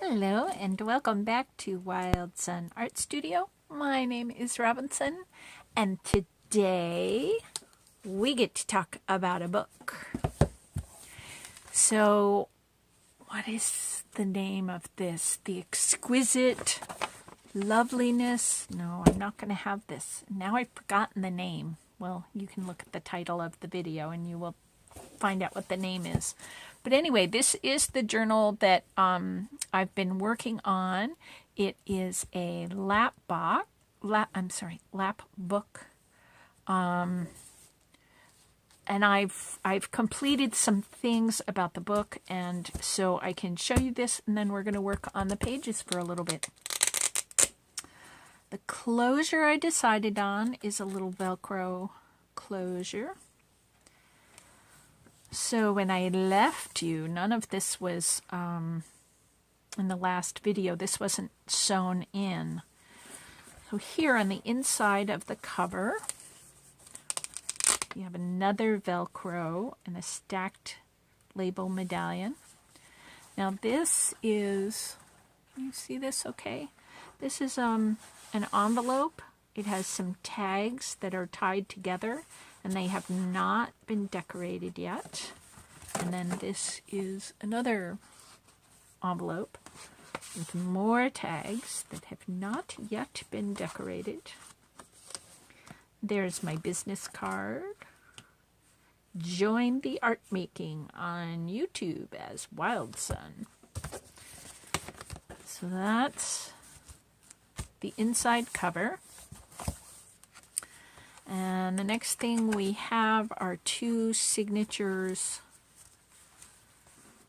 Hello and welcome back to Wildsunne Art Studio. My name is Robinsunne and today we get to talk about a book. So what is the name of this? The Exquisite Loveliness? No, I'm not going to have this. Now I've forgotten the name. Well, you can look at the title of the video and you will find out what the name is. But anyway, this is the journal that I've been working on. It is a lap book, and I've completed some things about the book, and so I can show you this, and then we're going to work on the pages for a little bit. The closure I decided on is a little Velcro closure. So when I left you, none of this was, in the last video, this wasn't sewn in. So here on the inside of the cover, you have another Velcro and a stacked label medallion. Now this is, can you see this okay? This is an envelope. It has some tags that are tied together, and they have not been decorated yet. And then this is another envelope with more tags that have not yet been decorated. There's my business card. Join the art making on YouTube as Wildsunne. So that's the inside cover. And the next thing we have are two signatures.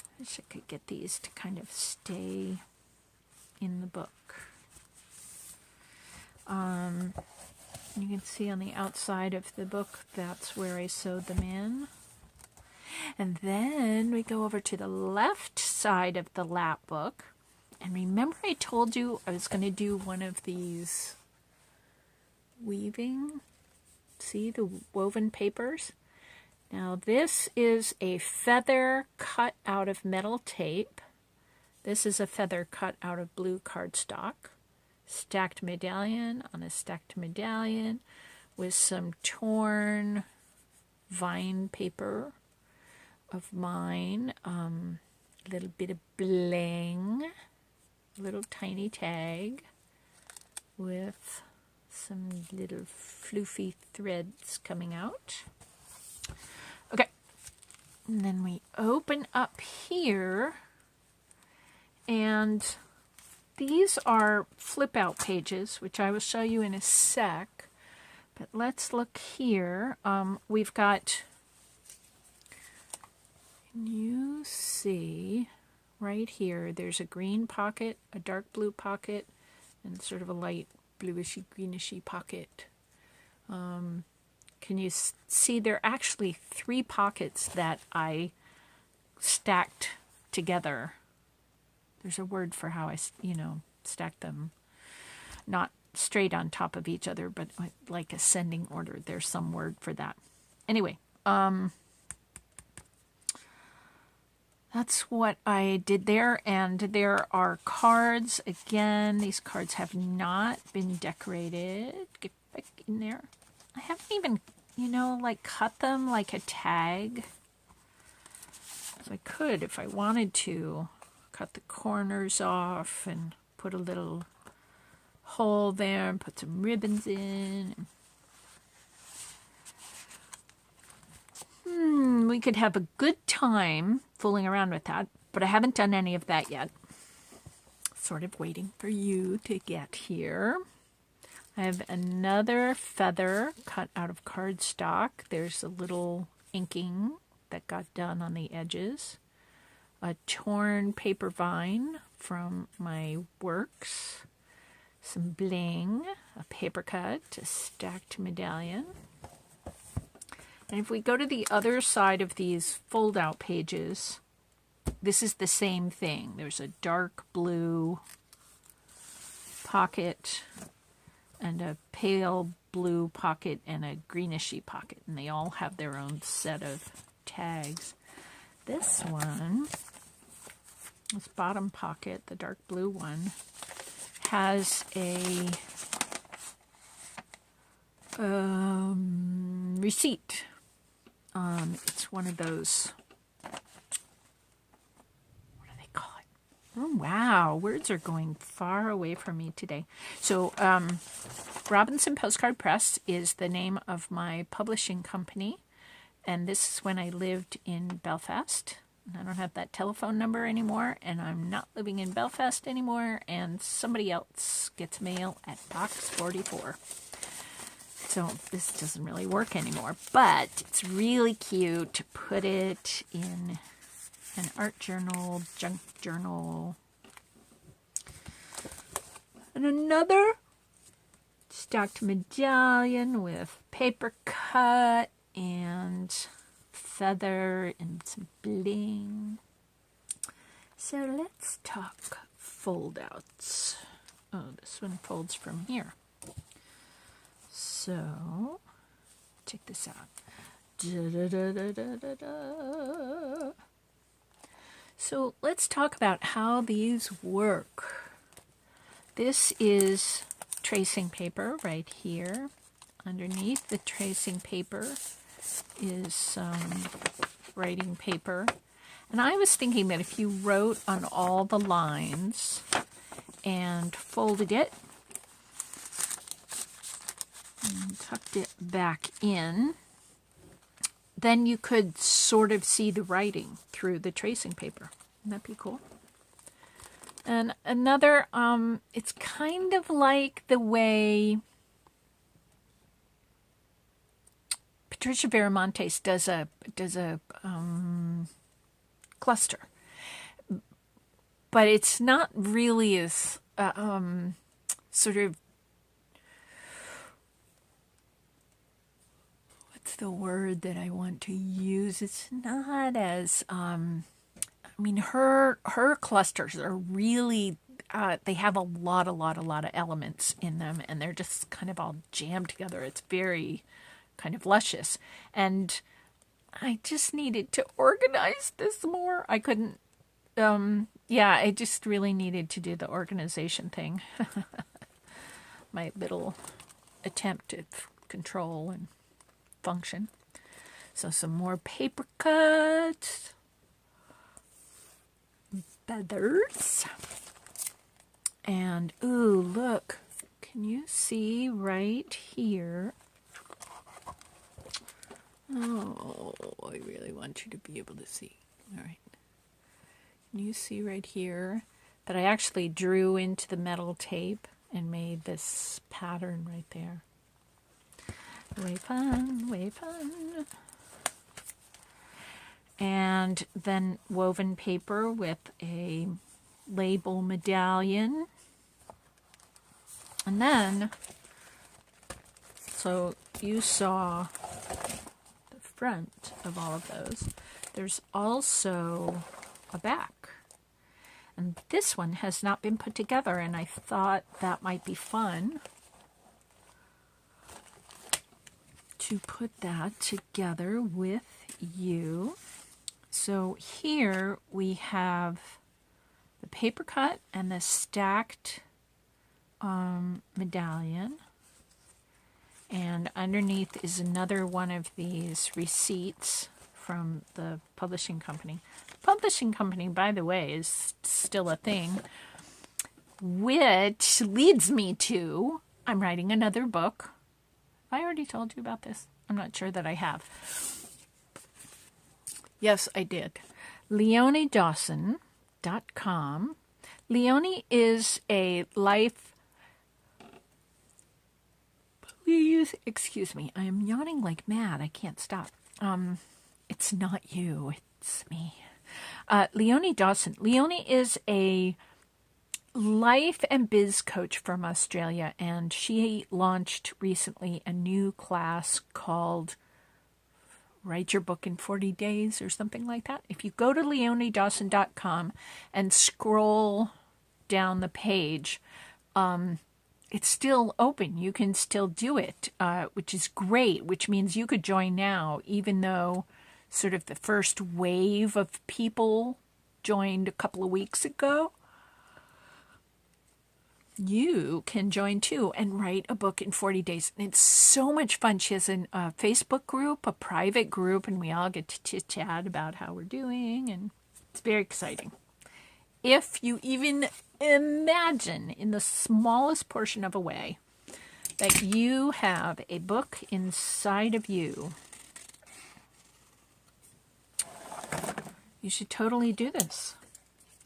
I wish I could get these to kind of stay in the book. You can see on the outside of the book, that's where I sewed them in. And then we go over to the left side of the lap book. And remember I told you I was going to do one of these weaving. See the woven papers? Now this is a feather cut out of metal tape. This is a feather cut out of blue cardstock. Stacked medallion on a stacked medallion with some torn vine paper of mine. A little bit of bling. A little tiny tag with some little floofy threads coming out. Okay, and then we open up here, and these are flip out pages, which I will show you in a sec. But let's look here. We've got, can you see right here, there's a green pocket, a dark blue pocket, and sort of a light bluishy greenish pocket. Can you see there are actually three pockets that I stacked together. There's a word for how I, stacked them. Not straight on top of each other, but like ascending order. There's some word for that. Anyway, that's what I did there, and there are cards. Again, these cards have not been decorated. Get back in there. I haven't even, cut them like a tag. So I could, if I wanted to, cut the corners off and put a little hole there and put some ribbons in. We could have a good time fooling around with that, but I haven't done any of that yet. Sort of waiting for you to get here. I have another feather cut out of cardstock. There's a little inking that got done on the edges. A torn paper vine from my works. Some bling, a paper cut, a stacked medallion. And if we go to the other side of these fold-out pages, this is the same thing. There's a dark blue pocket and a pale blue pocket and a greenish pocket. And they all have their own set of tags. This one this bottom pocket, the dark blue one, has a receipt. It's one of those, what do they call it? Oh, wow, words are going far away from me today. So Robinsunne Postcard Press is the name of my publishing company, and this is when I lived in Belfast. I don't have that telephone number anymore, and I'm not living in Belfast anymore, and somebody else gets mail at box 44. So this doesn't really work anymore, but it's really cute to put it in an art journal, junk journal. And another stacked medallion with paper cut and feather and some bling. So let's talk fold outs. Oh, this one folds from here. So check this out. So let's talk about how these work. This is tracing paper right here. Underneath the tracing paper is some writing paper. And I was thinking that if you wrote on all the lines and folded it and tucked it back in, then you could sort of see the writing through the tracing paper. Wouldn't that be cool? And another, it's kind of like the way Patricia Viramontes does a cluster, but it's not really as sort of, what's the word that I want to use? It's not as I mean, her clusters are really, they have a lot of elements in them, and they're just kind of all jammed together. It's very kind of luscious. And I just needed to organize this more. I couldn't, yeah, I just really needed to do the organization thing. My little attempt at control and function. So some more paper cuts. Feathers. And, ooh, look. Can you see right here? Oh, I really want you to be able to see. All right. Can you see right here that I actually drew into the metal tape and made this pattern right there? Way fun, way fun. And then woven paper with a label medallion. And then, so you saw the front of all of those. There's also a back. And this one has not been put together, and I thought that might be fun to put that together with you. So here we have the paper cut and the stacked medallion. And underneath is another one of these receipts from the publishing company. The publishing company, by the way, is still a thing, which leads me to, I'm writing another book. Have I already told you about this? I'm not sure that I have. Yes, I did. LeonieDawson.com. Leonie is a life... Please excuse me. I am yawning like mad. I can't stop. It's not you. It's me. Leonie Dawson. Leonie is a life and biz coach from Australia, and she launched recently a new class called Write Your Book in 40 Days or something like that. If you go to LeonieDawson.com and scroll down the page, it's still open. You can still do it, which is great, which means you could join now, even though sort of the first wave of people joined a couple of weeks ago, you can join too and write a book in 40 days. And it's so much fun. She has a Facebook group, a private group, and we all get to chit-chat about how we're doing, and it's very exciting. If you even imagine in the smallest portion of a way that you have a book inside of you, you should totally do this.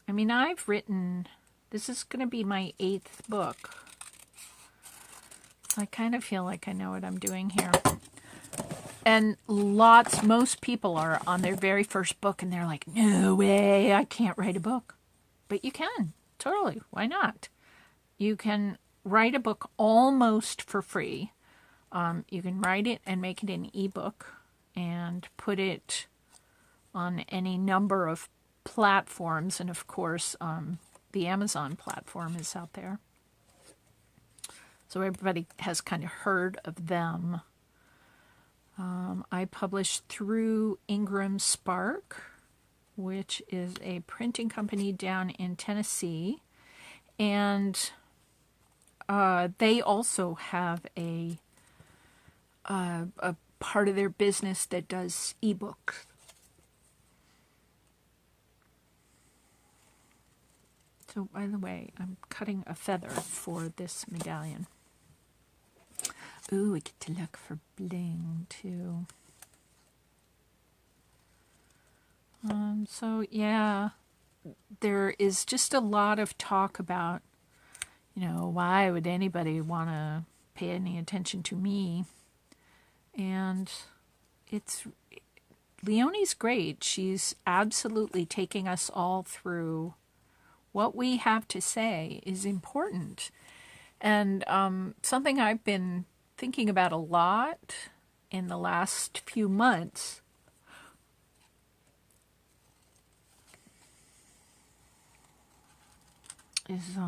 I mean, I've written, this is going to be my 8th book. So I kind of feel like I know what I'm doing here. And most people are on their very first book and they're like, no way, I can't write a book. But you can, totally. Why not? You can write a book almost for free. You can write it and make it an ebook and put it on any number of platforms. And of course, the Amazon platform is out there. So everybody has kind of heard of them. I publish through Ingram Spark, which is a printing company down in Tennessee. And they also have a part of their business that does ebooks. So, by the way, I'm cutting a feather for this medallion. Ooh, we get to look for bling, too. So, yeah, there is just a lot of talk about, why would anybody want to pay any attention to me? And Leonie's great. She's absolutely taking us all through what we have to say is important. And something I've been thinking about a lot in the last few months is,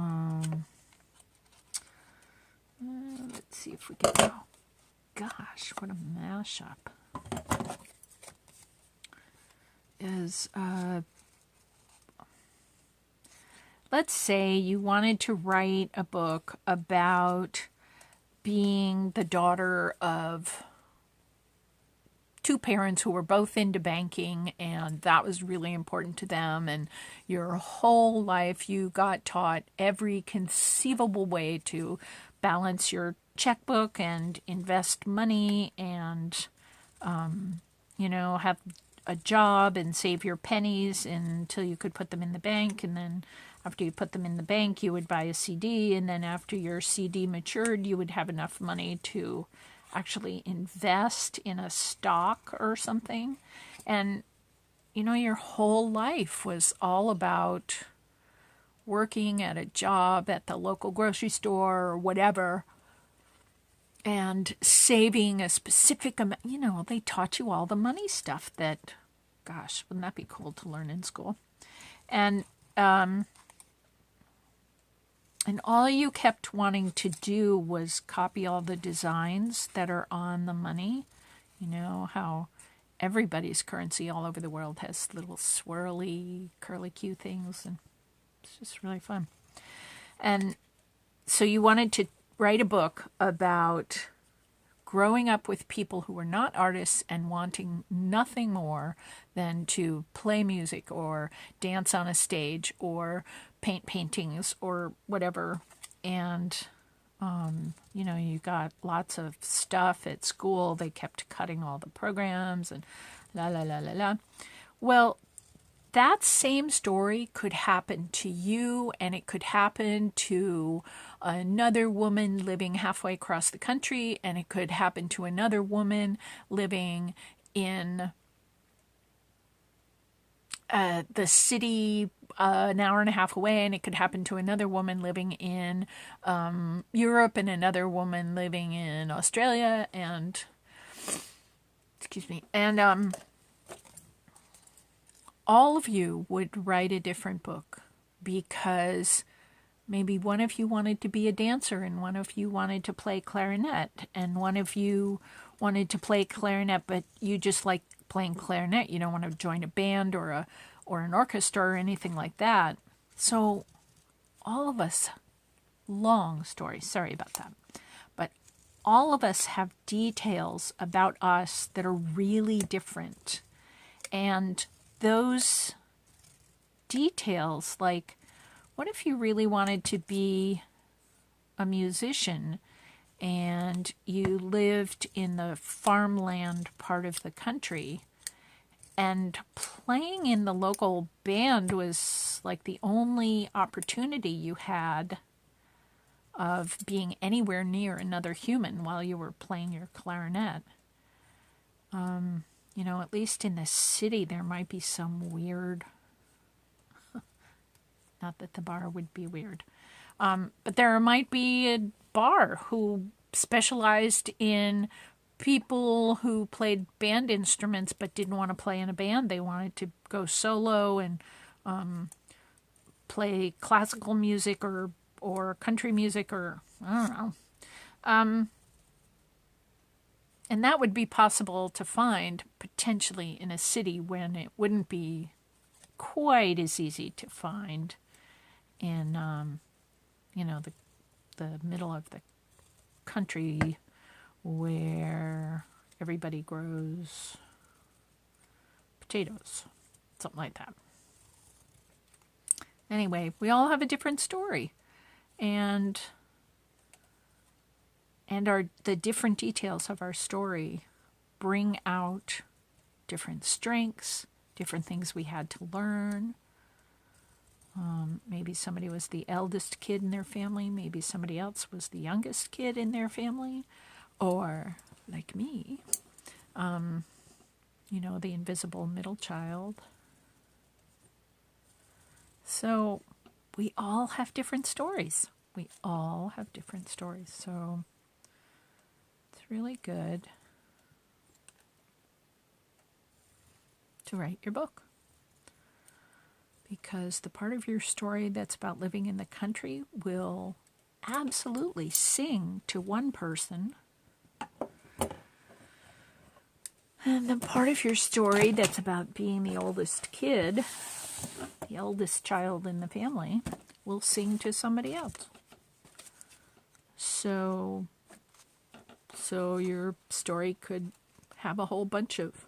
let's see if we can, oh gosh, what a mashup, is, let's say you wanted to write a book about being the daughter of two parents who were both into banking, and that was really important to them, and your whole life you got taught every conceivable way to balance your checkbook and invest money and have a job and save your pennies until you could put them in the bank, and then after you put them in the bank you would buy a CD, and then after your CD matured you would have enough money to actually invest in a stock or something. And your whole life was all about working at a job at the local grocery store or whatever and saving a specific amount. They taught you all the money stuff that, gosh, wouldn't that be cool to learn in school? And all you kept wanting to do was copy all the designs that are on the money. How everybody's currency all over the world has little swirly, curly Q things, and it's just really fun. And so you wanted to write a book about growing up with people who were not artists and wanting nothing more than to play music or dance on a stage or paint paintings or whatever. And, you got lots of stuff at school. They kept cutting all the programs and la, la, la, la, la. Well, that same story could happen to you, and it could happen to another woman living halfway across the country, and it could happen to another woman living in the city an hour and a half away, and it could happen to another woman living in Europe and another woman living in Australia, and all of you would write a different book because maybe one of you wanted to be a dancer and one of you wanted to play clarinet and one of you wanted to play clarinet, but you just like playing clarinet. You don't want to join a band or or an orchestra or anything like that. So all of us, long story, sorry about that, but all of us have details about us that are really different. And those details, like, what if you really wanted to be a musician and you lived in the farmland part of the country, and playing in the local band was like the only opportunity you had of being anywhere near another human while you were playing your clarinet. You know, at least in the city there might be some weird, not that the bar would be weird, but there might be a bar who specialized in people who played band instruments but didn't want to play in a band. They wanted to go solo and play classical music or country music, or I don't know. And that would be possible to find potentially in a city when it wouldn't be quite as easy to find in, you know, the middle of the country where everybody grows potatoes, something like that. Anyway, we all have a different story, and the different details of our story bring out different strengths, different things we had to learn. Maybe somebody was the eldest kid in their family, maybe somebody else was the youngest kid in their family, or, like me, you know, the invisible middle child. So we all have different stories. We all have different stories. So it's really good to write your book, because the part of your story that's about living in the country will absolutely sing to one person. And the part of your story that's about being the oldest kid, the eldest child in the family, will sing to somebody else. So your story could have a whole bunch of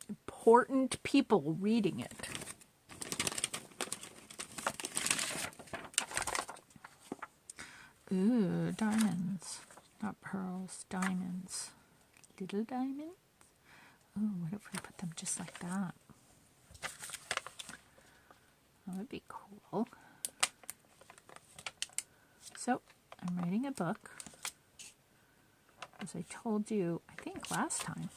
important people reading it. Ooh, diamonds. Not pearls, diamonds. Little diamonds? Oh, what if we put them just like that? That would be cool. So, I'm writing a book. As I told you, I think last time,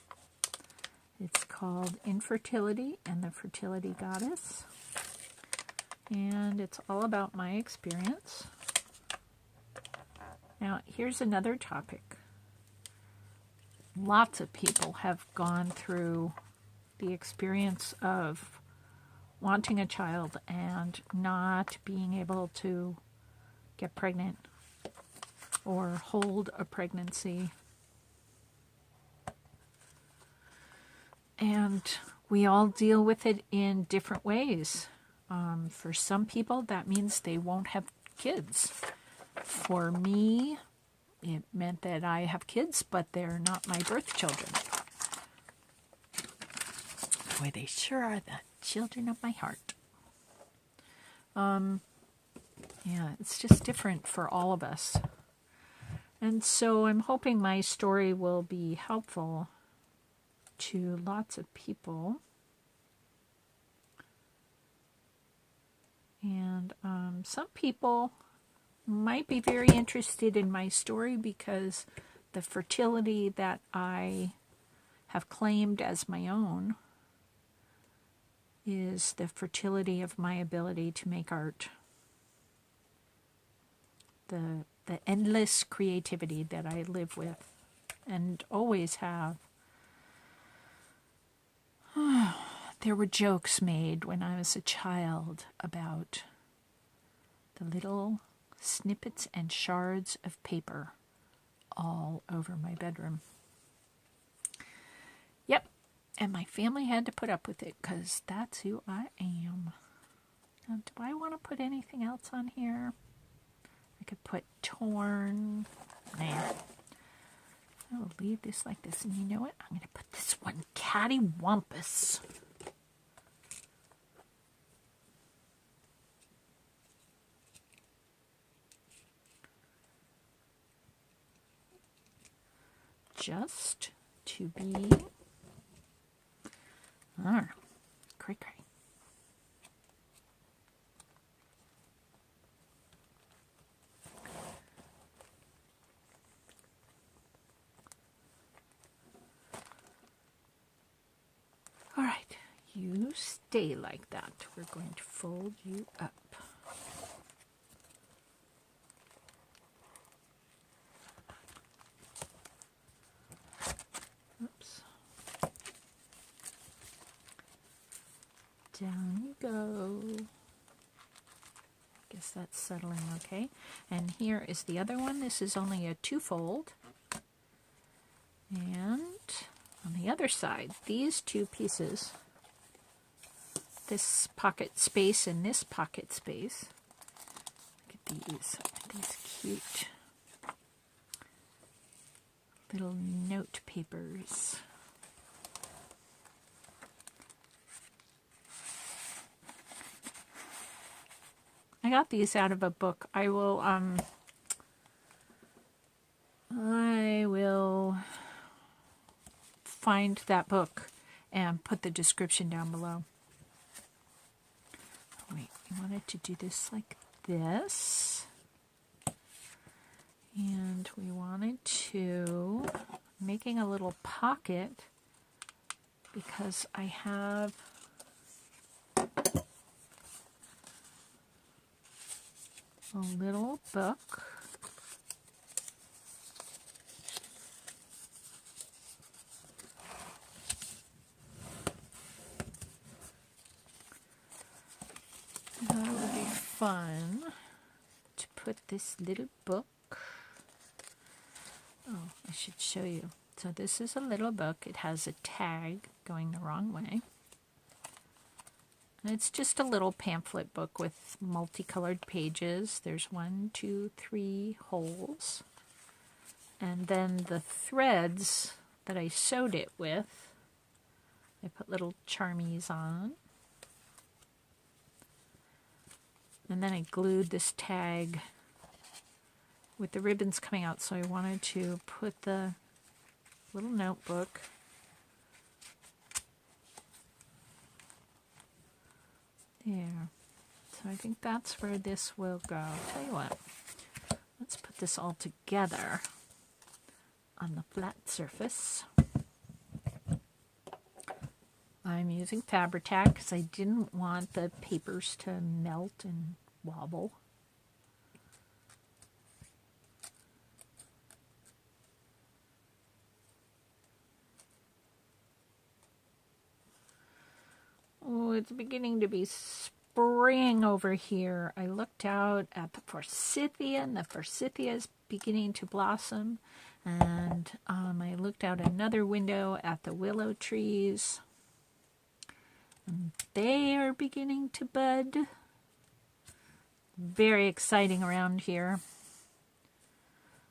it's called Infertility and the Fertility Goddess. And it's all about my experience. Now, here's another topic. Lots of people have gone through the experience of wanting a child and not being able to get pregnant or hold a pregnancy. And we all deal with it in different ways. For some people, that means they won't have kids. For me, it meant that I have kids, but they're not my birth children. Boy, they sure are the children of my heart. Yeah, it's just different for all of us. And so I'm hoping my story will be helpful to lots of people. And some people might be very interested in my story because the fertility that I have claimed as my own is the fertility of my ability to make art. The endless creativity that I live with and always have. There were jokes made when I was a child about the little snippets and shards of paper all over my bedroom. Yep, And my family had to put up with it because that's who I am. Now, do I want to put anything else on here? I could put torn. Nah. I will leave this like this. And you know what? I'm going to put this one cattywampus. Just to be cray cray. All right, you stay like that. We're going to fold you up. Oops. Down you go. I guess that's settling okay. And here is the other one. This is only a 2-fold. And on the other side, these two pieces, this pocket space and this pocket space, look at these cute little note papers. I got these out of a book. I will find that book and put the description down below. Wait, we wanted to do this like this. And we wanted to, making a little pocket because I have a little book. That would be fun to put this little book. Oh, I should show you. So this is a little book. It has a tag going the wrong way. And it's just a little pamphlet book with multicolored pages. There's 1, 2, 3 holes. And then the threads that I sewed it with, I put little charmies on. And then I glued this tag with the ribbons coming out. So I wanted to put the little notebook there. So I think that's where this will go. I'll tell you what, let's put this all together on the flat surface. I'm using Fabri-Tac because I didn't want the papers to melt and wobble. Oh, it's beginning to be spring over here. I looked out at the forsythia, and the forsythia is beginning to blossom. And I looked out another window at the willow trees. And they are beginning to bud. Very exciting around here.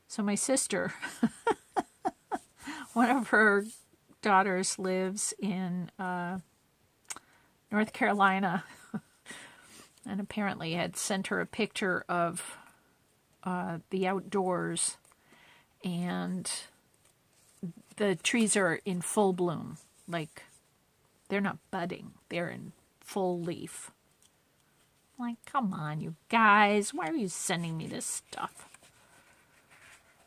So my sister, one of her daughters lives in North Carolina, and apparently had sent her a picture of the outdoors, and the trees are in full bloom. Like, they're not budding, they're in full leaf. I'm like, come on, you guys, why are you sending me this stuff?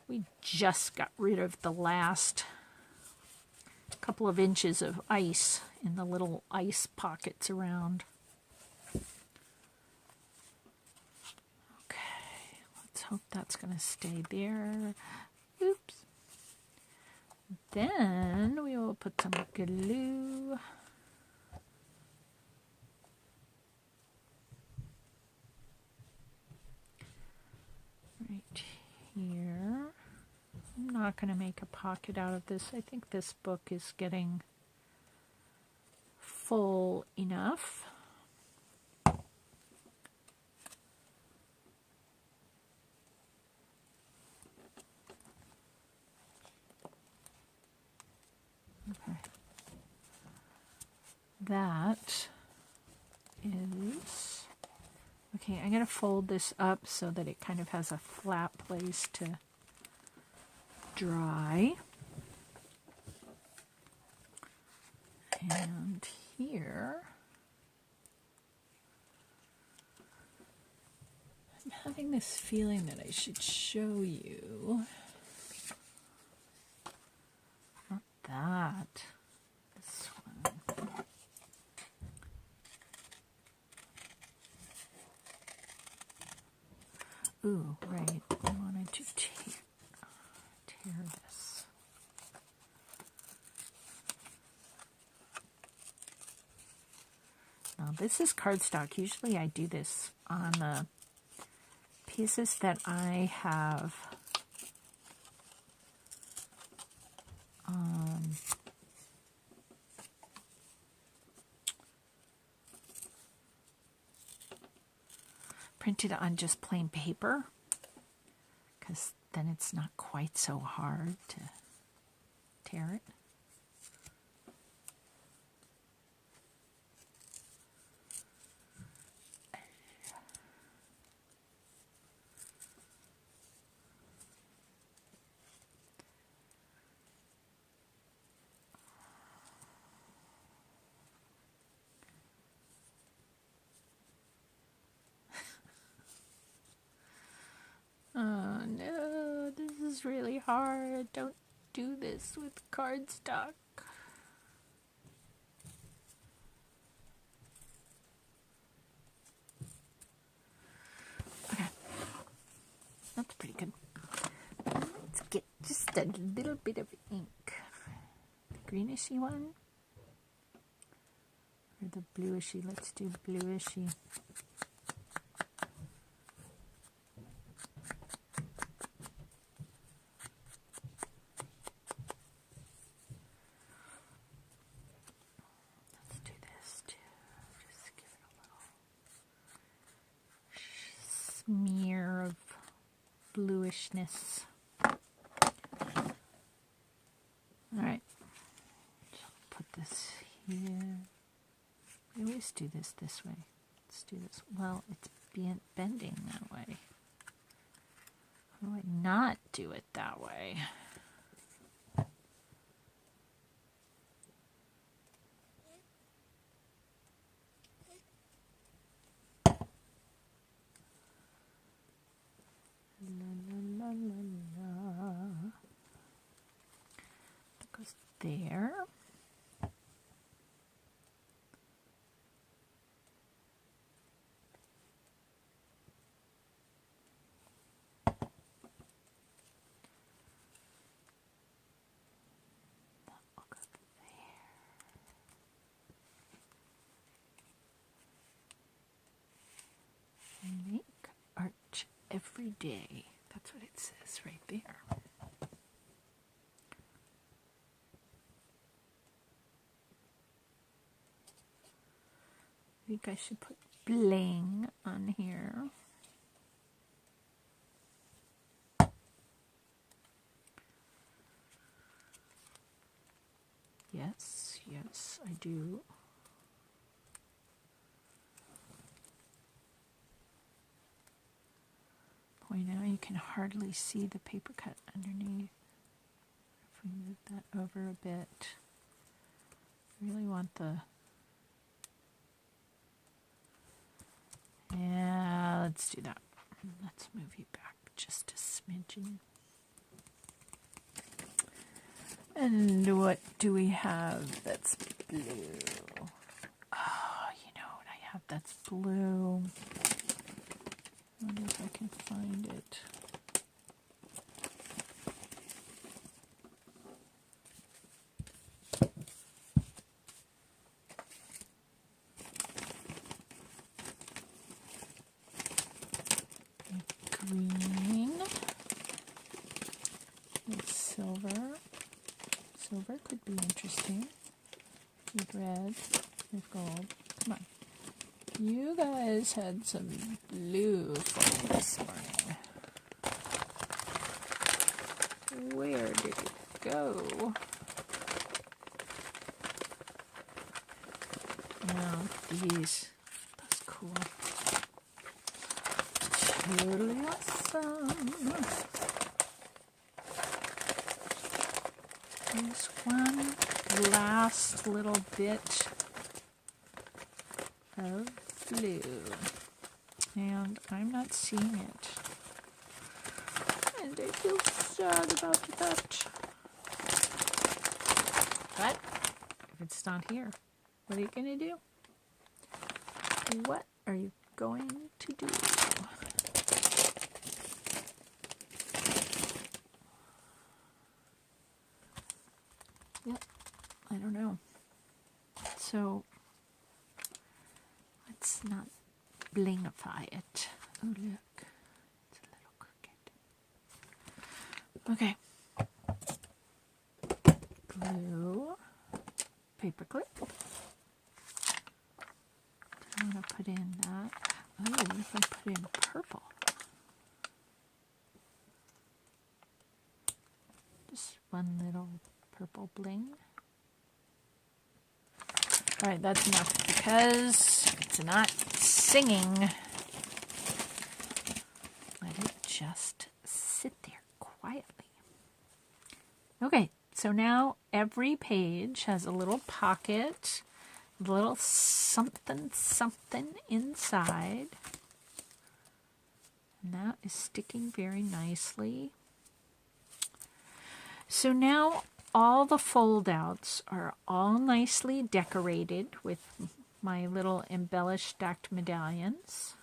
We just got rid of the last couple of inches of ice in the little ice pockets around. Okay, let's hope that's going to stay there. Oops. Then we will put some glue. Right here. I'm not going to make a pocket out of this. I think this book is getting full enough. Okay. That is, okay, I'm going to fold this up so that it kind of has a flat place to dry. And here, I'm having this feeling that I should show you, not that, this one. Ooh, right, I wanted to tear this. Now this is cardstock. Usually I do this on the pieces that I have printed on just plain paper, because then it's not quite so hard to tear it. Oh no, this is really hard. Don't do this with cardstock. Okay, that's pretty good. Let's get just a little bit of ink. The greenish-y one? Or the bluishy? Let's do bluishy. Smear of bluishness. Alright, so put this here. I always do this way. Let's do this. Well, it's bending that way. How do I not do it that way? That goes there. Make art every day. That's what it says right there. I think I should put bling on here. Yes, yes, I do. Boy, now you can hardly see the paper cut underneath. If we move that over a bit, I really want the... Yeah, let's do that. Let's move you back just a smidgen. And what do we have that's blue? Oh, you know what I have that's blue? I wonder if I can find it. Green with silver. Silver could be interesting with red. There's gold. Come on. You guys had some blue for me this morning. Where did it go? Now, these. That's cool. Totally awesome. There's one last little bit of blue, and I'm not seeing it, and I feel sad about that. But if it's not here, what are you going to do? What are you going to do? Yep, I don't know. So let's not blingify it. Oh, look. It's a little crooked. Okay. Blue. Paperclip. I'm going to put in that. Oh, what if I put in purple? Just one little purple bling. All right, that's enough because it's not singing. Let it just sit there quietly. Okay, so now every page has a little pocket, a little something inside. And that is sticking very nicely. So now all the fold-outs are all nicely decorated with my little embellished stacked medallions.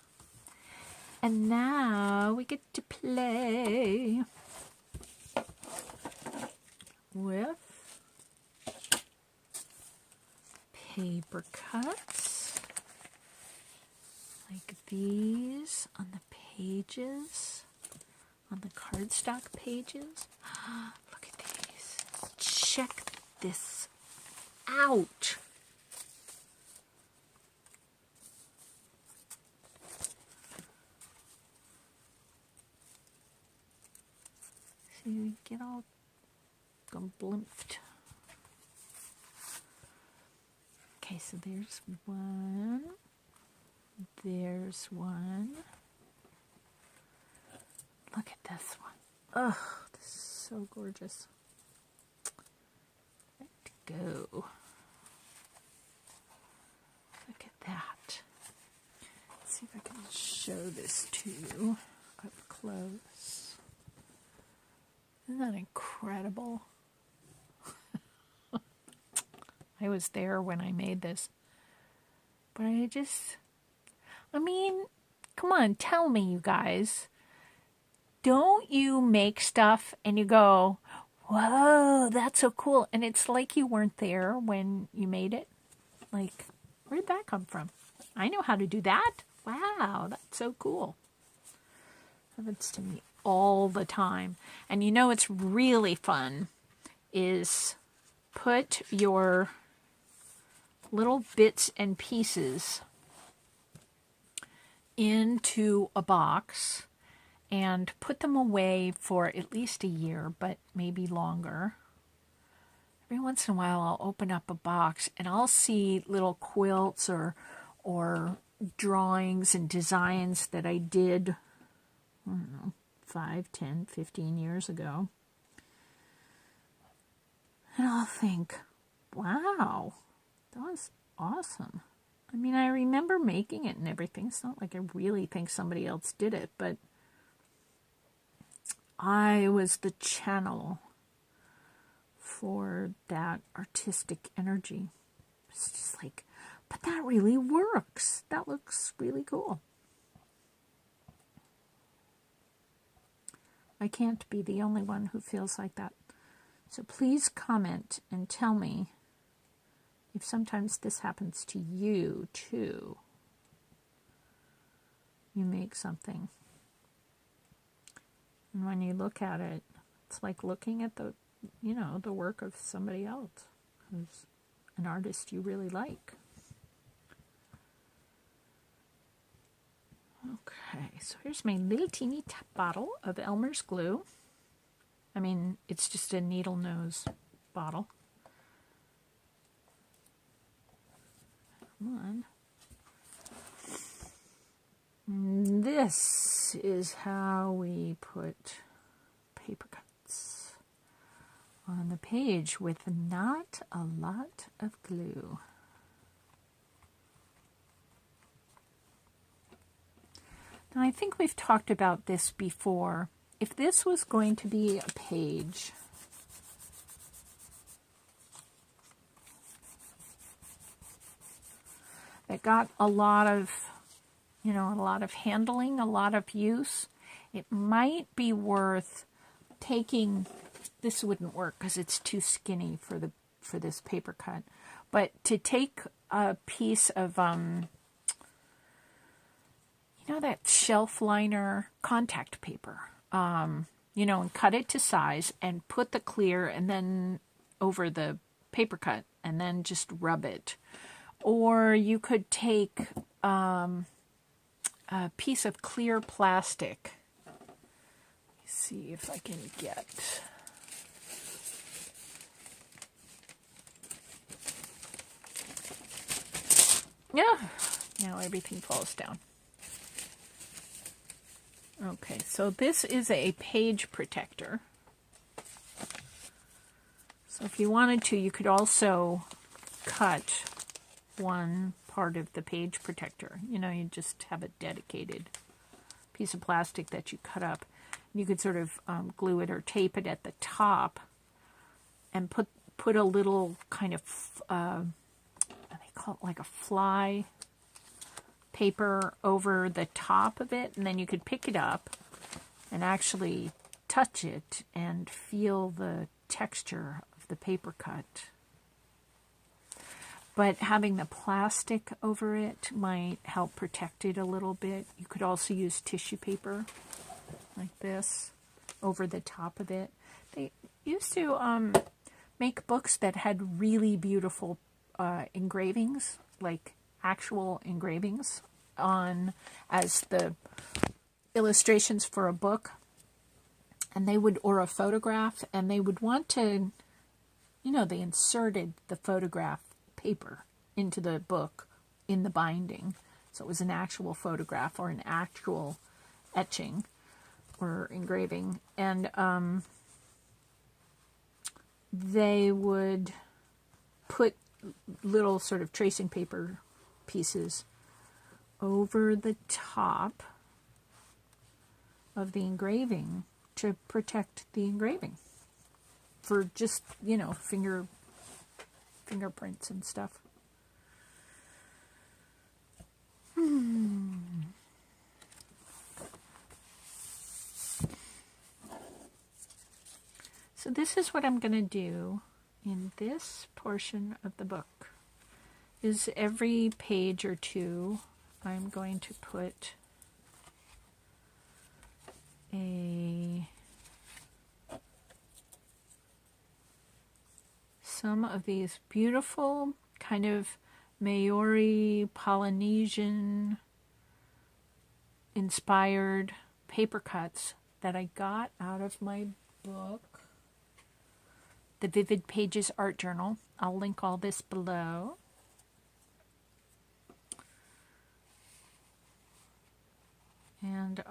And now we get to play with paper cuts like these on the pages, on the cardstock pages. Look at these. Check this out. See, we get all blimped. Okay, so there's one. There's one. Look at this one. Oh, this is so gorgeous. Let it go. Look at that. Let's see if I can show this to you up close. Isn't that incredible? I was there when I made this. But I mean, come on, tell me, you guys. Don't you make stuff and you go, whoa, that's so cool. And it's like you weren't there when you made it. Like, where'd that come from? I know how to do that. Wow, that's so cool. Happens to me all the time. And you know what's really fun is put your little bits and pieces into a box and put them away for at least a year, but maybe longer. Every once in a while I'll open up a box and I'll see little quilts or drawings and designs that I did, I don't know, 5, 10, 15 years ago. And I'll think, wow, that was awesome. I mean, I remember making it and everything. It's not like I really think somebody else did it, but I was the channel for that artistic energy. It's just like, but that really works. That looks really cool. I can't be the only one who feels like that. So please comment and tell me if sometimes this happens to you too. You make something, and when you look at it, it's like looking at the work of somebody else who's an artist you really like. Okay, so here's my little teeny bottle of Elmer's glue. I mean, it's just a needle nose bottle. Come on. This is how we put paper cuts on the page with not a lot of glue. Now, I think we've talked about this before. If this was going to be a page that got a lot of, a lot of handling, a lot of use, it might be worth taking, this wouldn't work because it's too skinny for this paper cut, but to take a piece of, that shelf liner contact paper, and cut it to size and put the clear and then over the paper cut and then just rub it. Or you could take a piece of clear plastic. Let me see if I can get... Yeah, now everything falls down. Okay, so this is a page protector. So if you wanted to, you could also cut one part of the page protector. You just have a dedicated piece of plastic that you cut up. You could sort of glue it or tape it at the top and put a little kind of, they call it like a fly paper over the top of it, and then you could pick it up and actually touch it and feel the texture of the paper cut. But having the plastic over it might help protect it a little bit. You could also use tissue paper like this over the top of it. They used to make books that had really beautiful engravings, like actual engravings on as the illustrations for a book, and they would, or a photograph, and they would want to, they inserted the photograph paper into the book in the binding, so it was an actual photograph or an actual etching or engraving, and they would put little sort of tracing paper pieces over the top of the engraving to protect the engraving for just, fingerprints and stuff. So this is what I'm going to do in this portion of the book. Is every page or two I'm going to put some of these beautiful kind of Maori, Polynesian inspired paper cuts that I got out of my book, the Vivid Pages Art Journal. I'll link all this below. And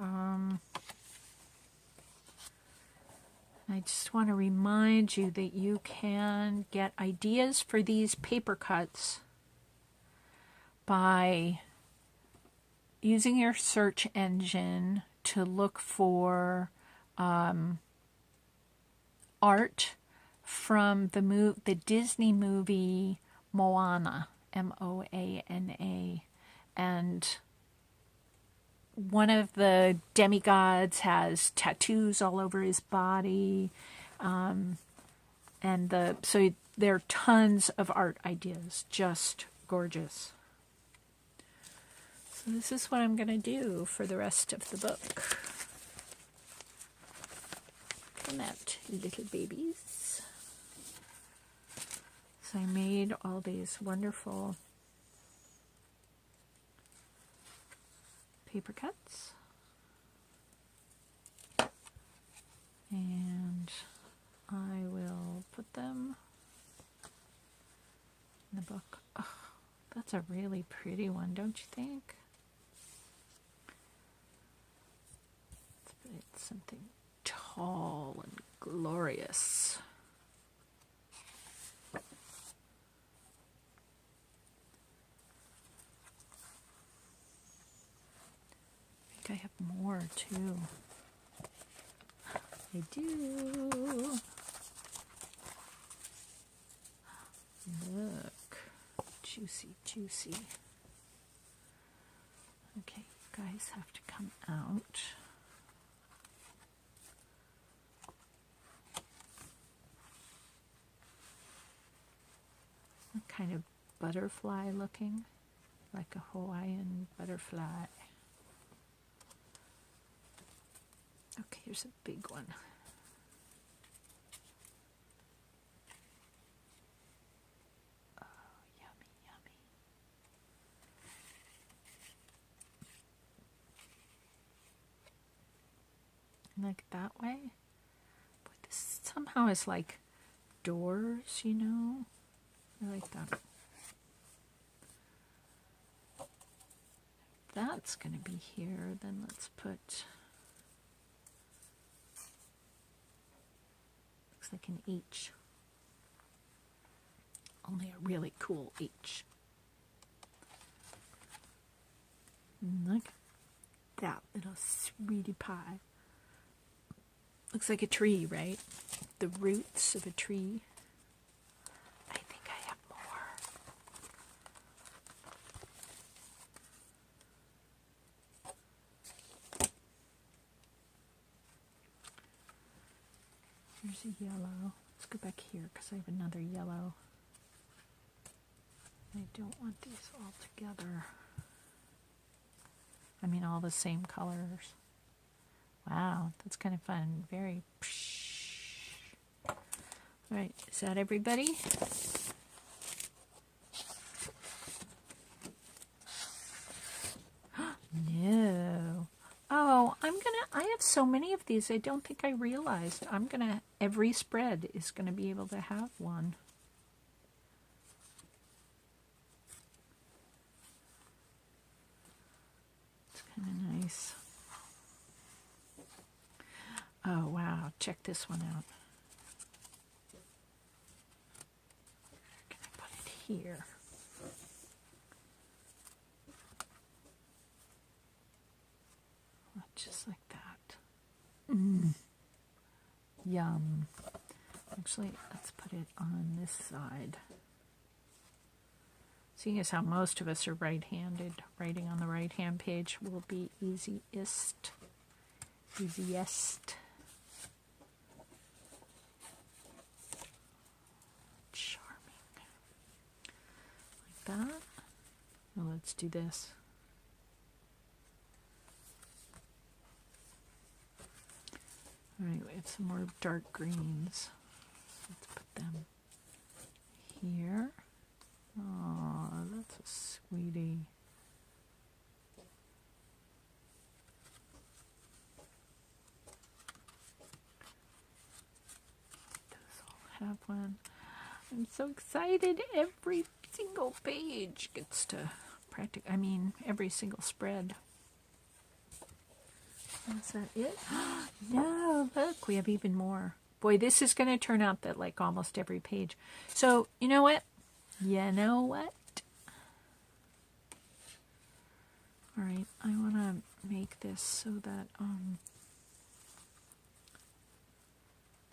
I just want to remind you that you can get ideas for these paper cuts by using your search engine to look for art from the Disney movie Moana, M-O-A-N-A, and one of the demigods has tattoos all over his body, so there are tons of art ideas, just gorgeous. So this is what I'm going to do for the rest of the book. Come out, little babies. So I made all these wonderful paper cuts. And I will put them in the book. Oh, that's a really pretty one, don't you think? Let's put it something tall and glorious. I think I have more too. I do. Look. Juicy, juicy. Okay, you guys have to come out. Kind of butterfly looking, like a Hawaiian butterfly. Okay, here's a big one. Oh, yummy, yummy. Like that way. But this somehow is like doors, you know? I like that. That's going to be here. Then let's put, looks like an H. Only a really cool H. Look at that little sweetie pie. Looks like a tree, right? The roots of a tree. I think I have more. Here's a yellow. Let's go back here because I have another yellow. I don't want these all together. I mean, all the same colors. Wow, that's kind of fun. Very. All right, is that everybody? No. Oh, I have so many of these, I don't think I realized. Every spread is gonna be able to have one. It's kind of nice. Oh, wow, check this one out. Can I put it here? Just like that. Yum. Actually, let's put it on this side. Seeing as how most of us are right-handed, writing on the right-hand page will be easiest. Easiest. Charming. Like that. Now let's do this. All right, we have some more dark greens. Let's put them here. Oh, that's a sweetie. Those all have one. I'm so excited. Every single page gets to practice. I mean, every single spread. Is that it? No, look, we have even more. Boy, this is going to turn out that like almost every page. So, you know what? All right, I want to make this so that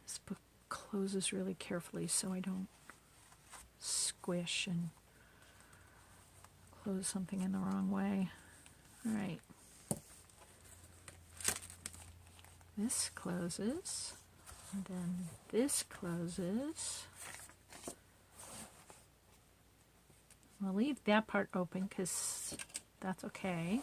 this book closes really carefully so I don't squish and close something in the wrong way. All right. This closes, and then this closes. I'll leave that part open because that's okay.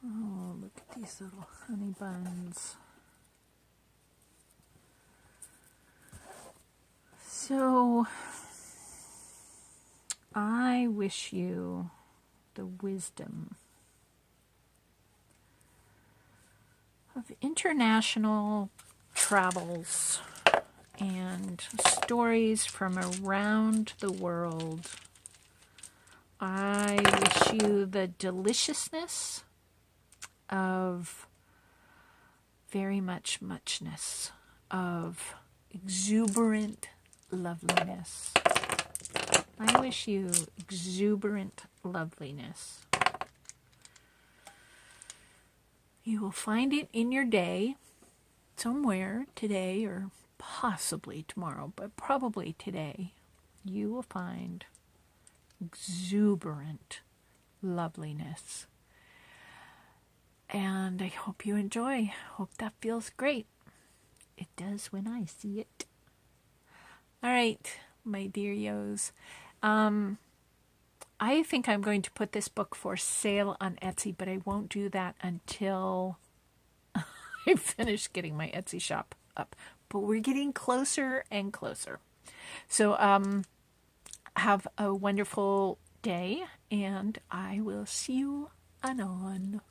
Oh, look at these little honey buns. So wish you the wisdom of international travels and stories from around the world. I wish you the deliciousness of very much muchness, of exuberant loveliness. I wish you exuberant loveliness. You will find it in your day, somewhere today or possibly tomorrow, but probably today. You will find exuberant loveliness. And I hope you enjoy. Hope that feels great. It does when I see it. All right, my dear yos. I think I'm going to put this book for sale on Etsy, but I won't do that until I finish getting my Etsy shop up. But we're getting closer and closer. So have a wonderful day, and I will see you anon.